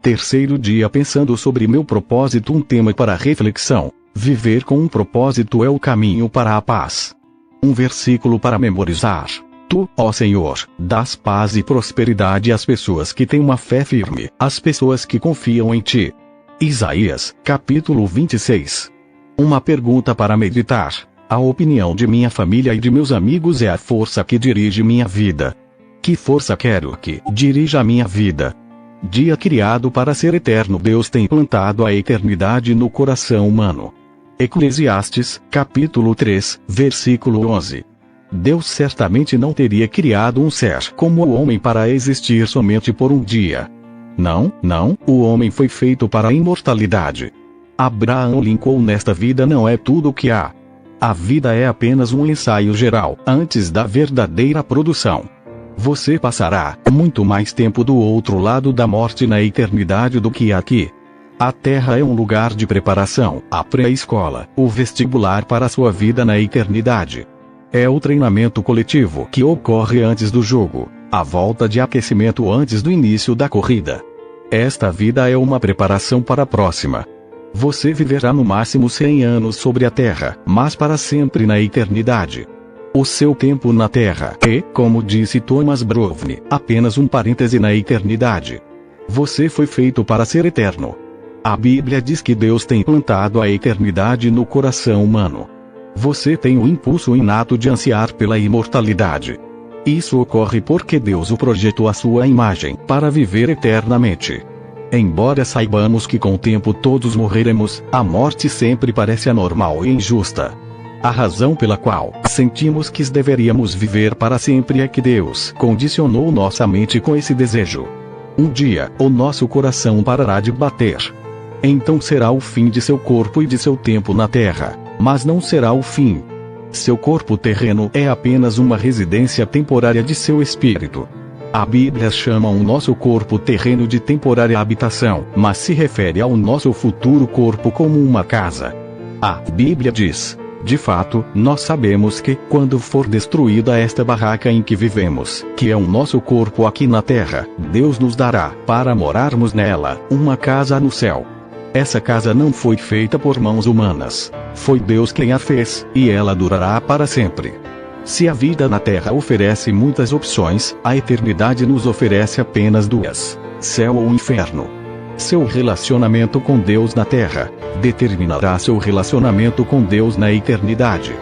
Terceiro dia pensando sobre meu propósito, um tema para reflexão. Viver com um propósito é o caminho para a paz. Um versículo para memorizar. Tu, ó Senhor, dás paz e prosperidade às pessoas que têm uma fé firme, às pessoas que confiam em Ti. Isaías, capítulo 26. Uma pergunta para meditar. A opinião de minha família e de meus amigos é a força que dirige minha vida. Que força quero que dirija a minha vida? Dia criado para ser eterno, Deus tem plantado a eternidade no coração humano. Eclesiastes, capítulo 3, versículo 11. Deus certamente não teria criado um ser como o homem para existir somente por um dia. Não, o homem foi feito para a imortalidade. Abraham Lincoln: nesta vida não é tudo o que há. A vida é apenas um ensaio geral, antes da verdadeira produção. Você passará muito mais tempo do outro lado da morte na eternidade do que aqui. A Terra é um lugar de preparação, a pré-escola, o vestibular para a sua vida na eternidade. É o treinamento coletivo que ocorre antes do jogo, a volta de aquecimento antes do início da corrida. Esta vida é uma preparação para a próxima. Você viverá no máximo 100 anos sobre a Terra, mas para sempre na eternidade. O seu tempo na Terra é, como disse Thomas Brovne, apenas um parêntese na eternidade. Você foi feito para ser eterno. A Bíblia diz que Deus tem plantado a eternidade no coração humano. Você tem o impulso inato de ansiar pela imortalidade. Isso ocorre porque Deus o projetou à sua imagem, para viver eternamente. Embora saibamos que com o tempo todos morreremos, a morte sempre parece anormal e injusta. A razão pela qual sentimos que deveríamos viver para sempre é que Deus condicionou nossa mente com esse desejo. Um dia, o nosso coração parará de bater. Então será o fim de seu corpo e de seu tempo na Terra, mas não será o fim. Seu corpo terreno é apenas uma residência temporária de seu espírito. A Bíblia chama o nosso corpo terreno de temporária habitação, mas se refere ao nosso futuro corpo como uma casa. A Bíblia diz: de fato, nós sabemos que, quando for destruída esta barraca em que vivemos, que é o nosso corpo aqui na terra, Deus nos dará, para morarmos nela, uma casa no céu. Essa casa não foi feita por mãos humanas. Foi Deus quem a fez, e ela durará para sempre. Se a vida na terra oferece muitas opções, a eternidade nos oferece apenas duas: céu ou inferno. Seu relacionamento com Deus na Terra determinará seu relacionamento com Deus na eternidade.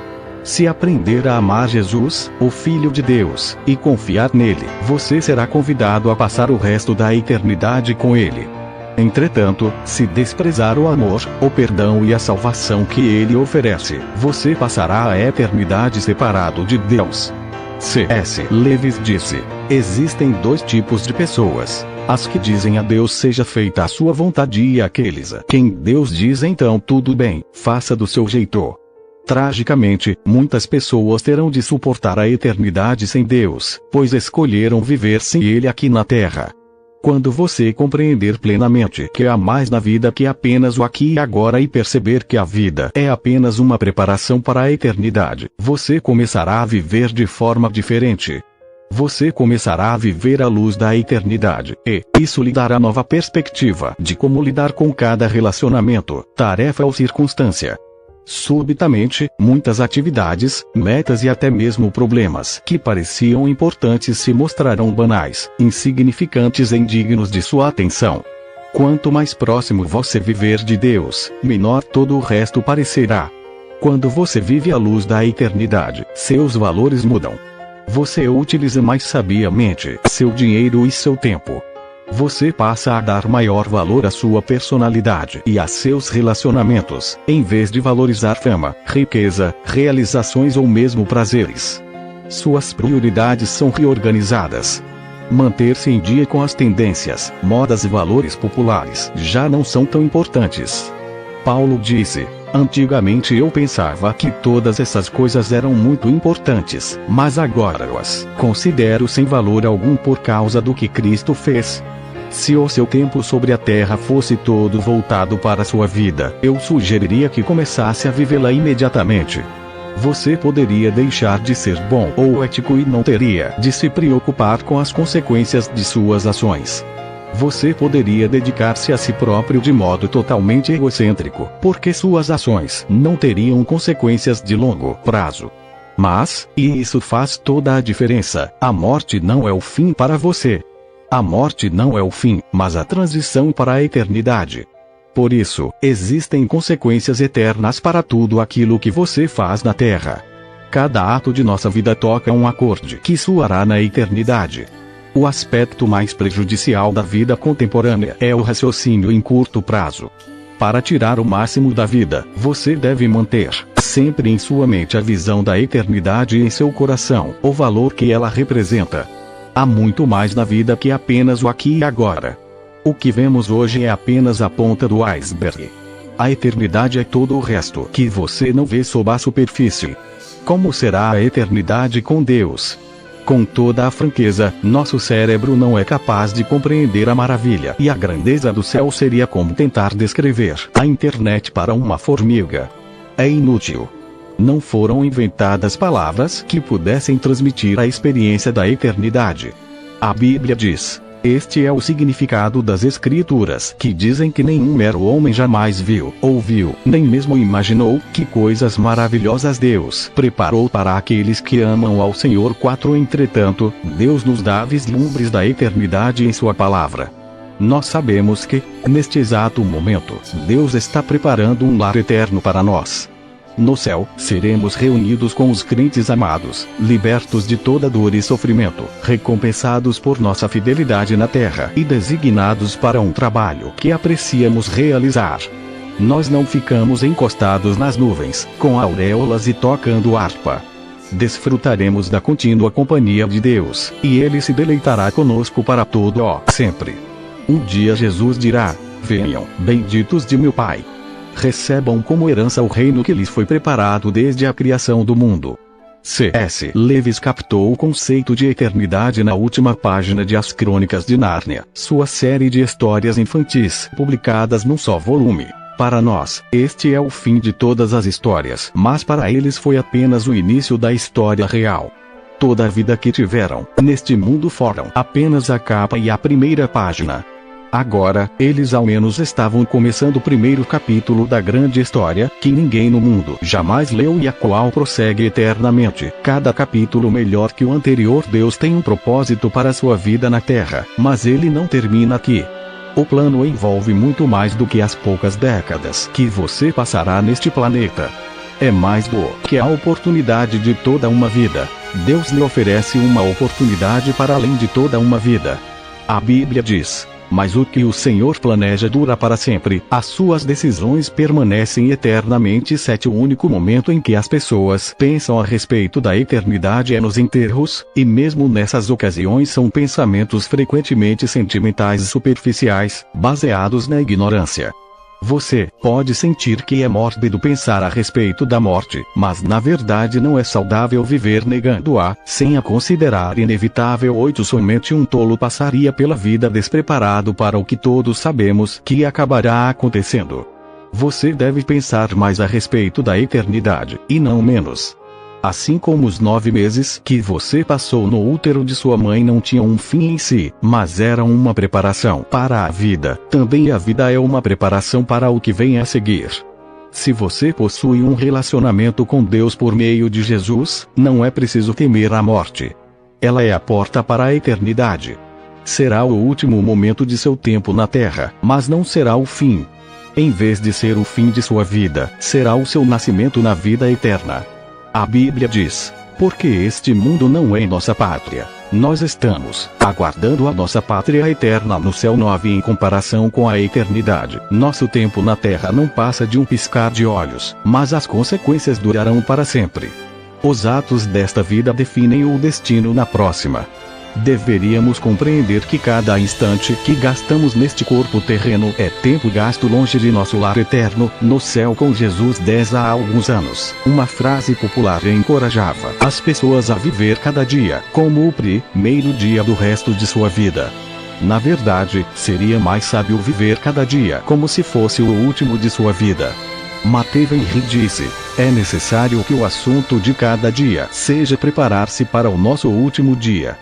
Se aprender a amar Jesus, o Filho de Deus, e confiar nele, você será convidado a passar o resto da eternidade com ele. Entretanto, se desprezar o amor, o perdão e a salvação que ele oferece, você passará a eternidade separado de Deus. C.S. Lewis disse: existem dois tipos de pessoas: as que dizem a Deus seja feita a sua vontade, e aqueles a quem Deus diz então tudo bem, faça do seu jeito. Tragicamente, muitas pessoas terão de suportar a eternidade sem Deus, pois escolheram viver sem Ele aqui na Terra. Quando você compreender plenamente que há mais na vida que apenas o aqui e agora e perceber que a vida é apenas uma preparação para a eternidade, você começará a viver de forma diferente. Você começará a viver à luz da eternidade, e isso lhe dará nova perspectiva de como lidar com cada relacionamento, tarefa ou circunstância. Subitamente, muitas atividades, metas e até mesmo problemas que pareciam importantes se mostrarão banais, insignificantes e indignos de sua atenção. Quanto mais próximo você viver de Deus, menor todo o resto parecerá. Quando você vive à luz da eternidade, seus valores mudam. Você utiliza mais sabiamente seu dinheiro e seu tempo. Você passa a dar maior valor à sua personalidade e a seus relacionamentos, em vez de valorizar fama, riqueza, realizações ou mesmo prazeres. Suas prioridades são reorganizadas. Manter-se em dia com as tendências, modas e valores populares já não são tão importantes. Paulo disse: antigamente eu pensava que todas essas coisas eram muito importantes, mas agora as considero sem valor algum por causa do que Cristo fez. Se o seu tempo sobre a terra fosse todo voltado para a sua vida, eu sugeriria que começasse a vivê-la imediatamente. Você poderia deixar de ser bom ou ético e não teria de se preocupar com as consequências de suas ações. Você poderia dedicar-se a si próprio de modo totalmente egocêntrico, porque suas ações não teriam consequências de longo prazo. Mas, e isso faz toda a diferença, a morte não é o fim para você. A morte não é o fim, mas a transição para a eternidade. Por isso, existem consequências eternas para tudo aquilo que você faz na Terra. Cada ato de nossa vida toca um acorde que soará na eternidade. O aspecto mais prejudicial da vida contemporânea é o raciocínio em curto prazo. Para tirar o máximo da vida, você deve manter, sempre em sua mente, a visão da eternidade e em seu coração, o valor que ela representa. Há muito mais na vida que apenas o aqui e agora. O que vemos hoje é apenas a ponta do iceberg. A eternidade é todo o resto que você não vê sob a superfície. Como será a eternidade com Deus? Com toda a franqueza, nosso cérebro não é capaz de compreender a maravilha e a grandeza do céu. Seria como tentar descrever a internet para uma formiga. É inútil. Não foram inventadas palavras que pudessem transmitir a experiência da eternidade. A Bíblia diz: este é o significado das Escrituras, que dizem que nenhum mero homem jamais viu, ouviu, nem mesmo imaginou, que coisas maravilhosas Deus preparou para aqueles que amam ao Senhor. 4 Entretanto, Deus nos dá vislumbres da eternidade em sua palavra. Nós sabemos que, neste exato momento, Deus está preparando um lar eterno para nós. No céu, seremos reunidos com os crentes amados, libertos de toda dor e sofrimento, recompensados por nossa fidelidade na terra e designados para um trabalho que apreciamos realizar. Nós não ficamos encostados nas nuvens, com auréolas e tocando harpa. Desfrutaremos da contínua companhia de Deus, e Ele se deleitará conosco para todo o sempre. Um dia Jesus dirá: venham, benditos de meu Pai. Recebam como herança o reino que lhes foi preparado desde a criação do mundo. C.S. Lewis captou o conceito de eternidade na última página de As Crônicas de Nárnia, sua série de histórias infantis, publicadas num só volume. Para nós, este é o fim de todas as histórias, mas para eles foi apenas o início da história real. Toda a vida que tiveram neste mundo foram apenas a capa e a primeira página. Agora, eles ao menos estavam começando o primeiro capítulo da grande história, que ninguém no mundo jamais leu e a qual prossegue eternamente. Cada capítulo melhor que o anterior. Deus tem um propósito para sua vida na Terra, mas ele não termina aqui. O plano envolve muito mais do que as poucas décadas que você passará neste planeta. É mais do que a oportunidade de toda uma vida. Deus lhe oferece uma oportunidade para além de toda uma vida. A Bíblia diz: mas o que o Senhor planeja dura para sempre, as suas decisões permanecem eternamente. 7 O único momento em que as pessoas pensam a respeito da eternidade é nos enterros, e mesmo nessas ocasiões são pensamentos frequentemente sentimentais e superficiais, baseados na ignorância. Você pode sentir que é mórbido pensar a respeito da morte, mas na verdade não é saudável viver negando-a, sem a considerar inevitável. 8 Somente um tolo passaria pela vida despreparado para o que todos sabemos que acabará acontecendo. Você deve pensar mais a respeito da eternidade, e não menos. Assim como os 9 meses que você passou no útero de sua mãe não tinham um fim em si, mas eram uma preparação para a vida, também a vida é uma preparação para o que vem a seguir. Se você possui um relacionamento com Deus por meio de Jesus, não é preciso temer a morte. Ela é a porta para a eternidade. Será o último momento de seu tempo na terra, mas não será o fim. Em vez de ser o fim de sua vida, será o seu nascimento na vida eterna. A Bíblia diz: porque este mundo não é nossa pátria, nós estamos aguardando a nossa pátria eterna no céu. 9 Em comparação com a eternidade, nosso tempo na terra não passa de um piscar de olhos, mas as consequências durarão para sempre. Os atos desta vida definem o destino na próxima. Deveríamos compreender que cada instante que gastamos neste corpo terreno é tempo gasto longe de nosso lar eterno, no céu com Jesus. 10 Há alguns anos, uma frase popular encorajava as pessoas a viver cada dia como o primeiro dia do resto de sua vida. Na verdade, seria mais sábio viver cada dia como se fosse o último de sua vida. Matthew Henry disse: é necessário que o assunto de cada dia seja preparar-se para o nosso último dia.